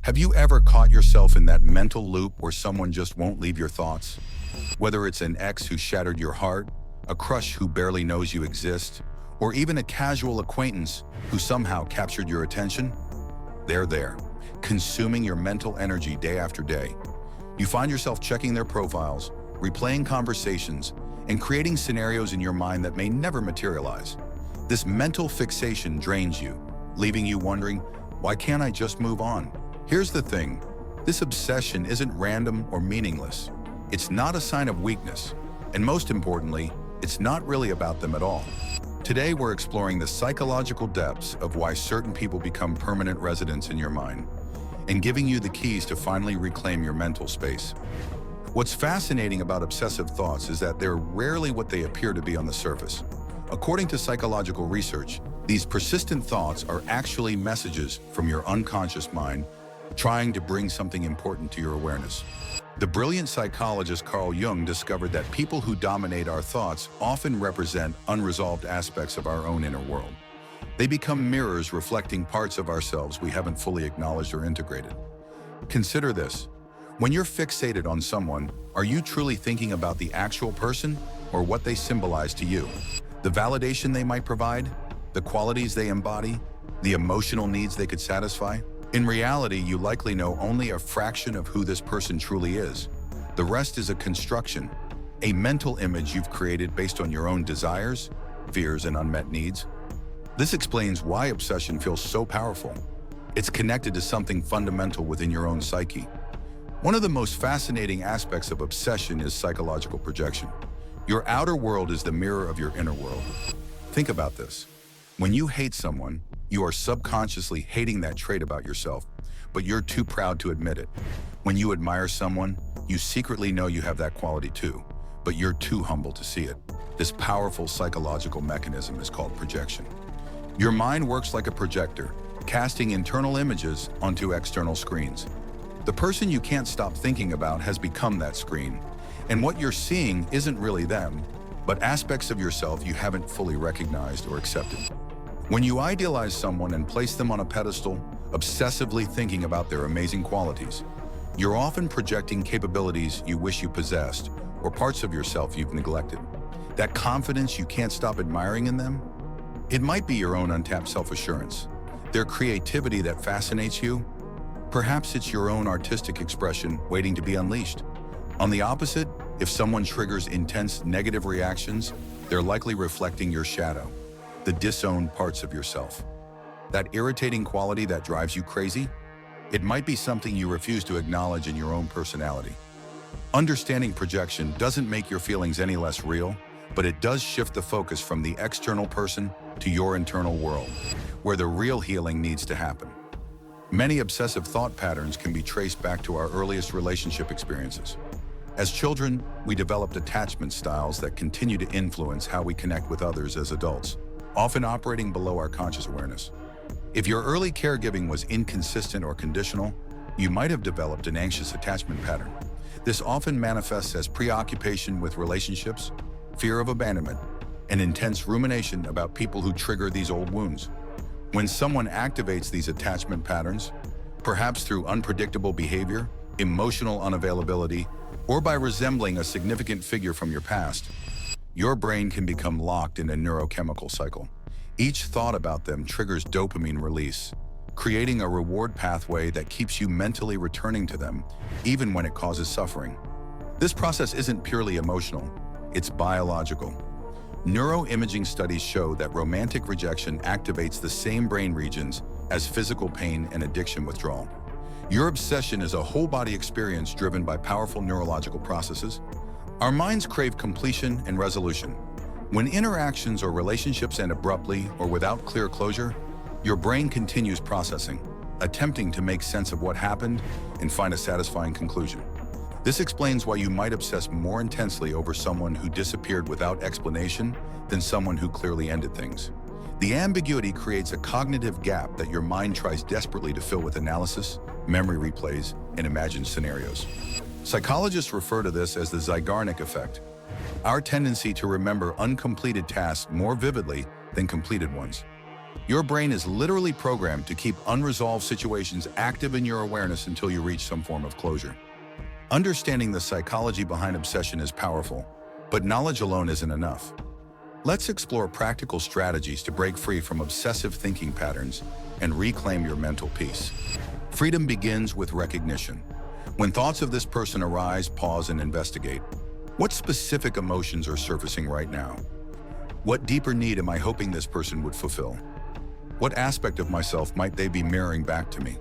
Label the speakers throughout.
Speaker 1: Have you ever caught yourself in that mental loop where someone just won't leave your thoughts? Whether it's an ex who shattered your heart, a crush who barely knows you exist, or even a casual acquaintance who somehow captured your attention, they're there, consuming your mental energy day after day. You find yourself checking their profiles, replaying conversations, and creating scenarios in your mind that may never materialize. This mental fixation drains you, leaving you wondering, why can't I just move on? Here's the thing, this obsession isn't random or meaningless. It's not a sign of weakness, and most importantly, it's not really about them at all. Today we're exploring the psychological depths of why certain people become permanent residents in your mind, and giving you the keys to finally reclaim your mental space. What's fascinating about obsessive thoughts is that they're rarely what they appear to be on the surface. According to psychological research, these persistent thoughts are actually messages from your unconscious mind trying to bring something important to your awareness. The brilliant psychologist Carl Jung discovered that people who dominate our thoughts often represent unresolved aspects of our own inner world. They become mirrors reflecting parts of ourselves we haven't fully acknowledged or integrated. Consider this. When you're fixated on someone, are you truly thinking about the actual person or what they symbolize to you? The validation they might provide? The qualities they embody? The emotional needs they could satisfy? In reality, you likely know only a fraction of who this person truly is. The rest is a construction, a mental image you've created based on your own desires, fears, and unmet needs. This explains why obsession feels so powerful. It's connected to something fundamental within your own psyche. One of the most fascinating aspects of obsession is psychological projection. Your outer world is the mirror of your inner world. Think about this. When you hate someone, you are subconsciously hating that trait about yourself, but you're too proud to admit it. When you admire someone, you secretly know you have that quality too, but you're too humble to see it. This powerful psychological mechanism is called projection. Your mind works like a projector, casting internal images onto external screens. The person you can't stop thinking about has become that screen, and what you're seeing isn't really them, but aspects of yourself you haven't fully recognized or accepted. When you idealize someone and place them on a pedestal, obsessively thinking about their amazing qualities, you're often projecting capabilities you wish you possessed or parts of yourself you've neglected. That confidence you can't stop admiring in them? It might be your own untapped self-assurance, their creativity that fascinates you. Perhaps it's your own artistic expression waiting to be unleashed. On the opposite, if someone triggers intense negative reactions, they're likely reflecting your shadow, the disowned parts of yourself. That irritating quality that drives you crazy? It might be something you refuse to acknowledge in your own personality. Understanding projection doesn't make your feelings any less real, but it does shift the focus from the external person to your internal world, where the real healing needs to happen. Many obsessive thought patterns can be traced back to our earliest relationship experiences. As children, we developed attachment styles that continue to influence how we connect with others as adults, often operating below our conscious awareness. If your early caregiving was inconsistent or conditional, you might have developed an anxious attachment pattern. This often manifests as preoccupation with relationships, fear of abandonment, and intense rumination about people who trigger these old wounds. When someone activates these attachment patterns, perhaps through unpredictable behavior, emotional unavailability, or by resembling a significant figure from your past, your brain can become locked in a neurochemical cycle. Each thought about them triggers dopamine release, creating a reward pathway that keeps you mentally returning to them, even when it causes suffering. This process isn't purely emotional, it's biological. Neuroimaging studies show that romantic rejection activates the same brain regions as physical pain and addiction withdrawal. Your obsession is a whole-body experience driven by powerful neurological processes. Our minds crave completion and resolution. When interactions or relationships end abruptly or without clear closure, your brain continues processing, attempting to make sense of what happened and find a satisfying conclusion. This explains why you might obsess more intensely over someone who disappeared without explanation than someone who clearly ended things. The ambiguity creates a cognitive gap that your mind tries desperately to fill with analysis, memory replays, and imagined scenarios. Psychologists refer to this as the Zeigarnik effect, our tendency to remember uncompleted tasks more vividly than completed ones. Your brain is literally programmed to keep unresolved situations active in your awareness until you reach some form of closure. Understanding the psychology behind obsession is powerful, but knowledge alone isn't enough. Let's explore practical strategies to break free from obsessive thinking patterns and reclaim your mental peace. Freedom begins with recognition. When thoughts of this person arise, pause and investigate. What specific emotions are surfacing right now? What deeper need am I hoping this person would fulfill? What aspect of myself might they be mirroring back to me?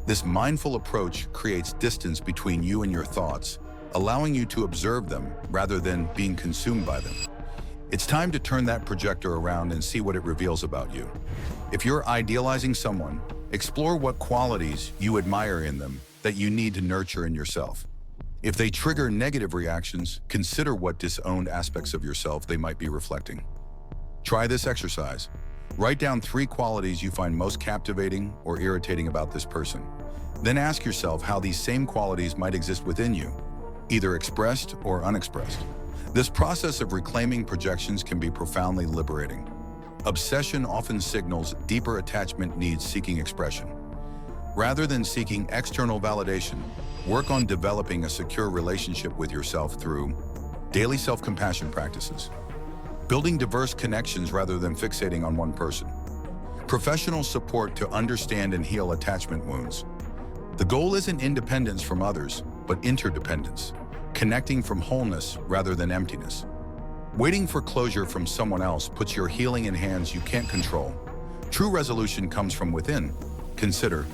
Speaker 1: This mindful approach creates distance between you and your thoughts, allowing you to observe them rather than being consumed by them. It's time to turn that projector around and see what it reveals about you. If you're idealizing someone, explore what qualities you admire in them that you need to nurture in yourself. If they trigger negative reactions, consider what disowned aspects of yourself they might be reflecting. Try this exercise. Write down 3 qualities you find most captivating or irritating about this person. Then ask yourself how these same qualities might exist within you, either expressed or unexpressed. This process of reclaiming projections can be profoundly liberating. Obsession often signals deeper attachment needs seeking expression. Rather than seeking external validation, work on developing a secure relationship with yourself through daily self-compassion practices, building diverse connections rather than fixating on one person, professional support to understand and heal attachment wounds. The goal isn't independence from others, but interdependence, connecting from wholeness rather than emptiness. Waiting for closure from someone else puts your healing in hands you can't control. True resolution comes from within. Consider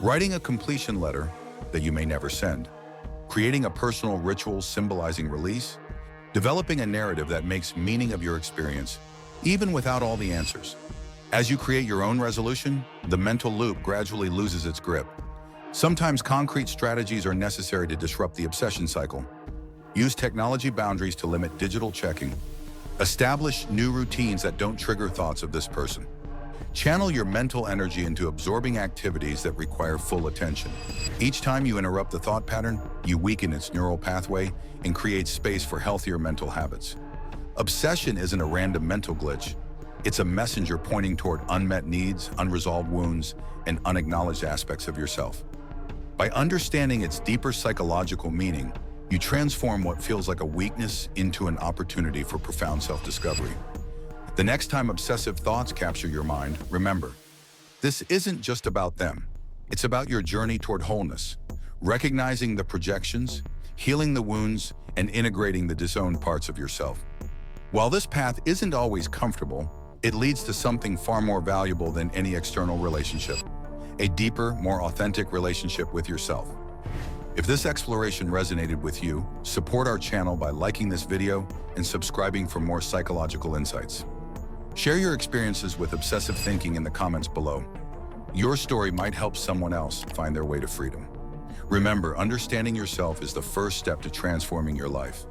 Speaker 1: writing a completion letter that you may never send, creating a personal ritual symbolizing release, developing a narrative that makes meaning of your experience, even without all the answers. As you create your own resolution, the mental loop gradually loses its grip. Sometimes concrete strategies are necessary to disrupt the obsession cycle. Use technology boundaries to limit digital checking. Establish new routines that don't trigger thoughts of this person. Channel your mental energy into absorbing activities that require full attention. Each time you interrupt the thought pattern, you weaken its neural pathway and create space for healthier mental habits. Obsession isn't a random mental glitch. It's a messenger pointing toward unmet needs, unresolved wounds, and unacknowledged aspects of yourself. By understanding its deeper psychological meaning, you transform what feels like a weakness into an opportunity for profound self-discovery. The next time obsessive thoughts capture your mind, remember, this isn't just about them. It's about your journey toward wholeness, recognizing the projections, healing the wounds, and integrating the disowned parts of yourself. While this path isn't always comfortable, it leads to something far more valuable than any external relationship, a deeper, more authentic relationship with yourself. If this exploration resonated with you, support our channel by liking this video and subscribing for more psychological insights. Share your experiences with obsessive thinking in the comments below. Your story might help someone else find their way to freedom. Remember, understanding yourself is the first step to transforming your life.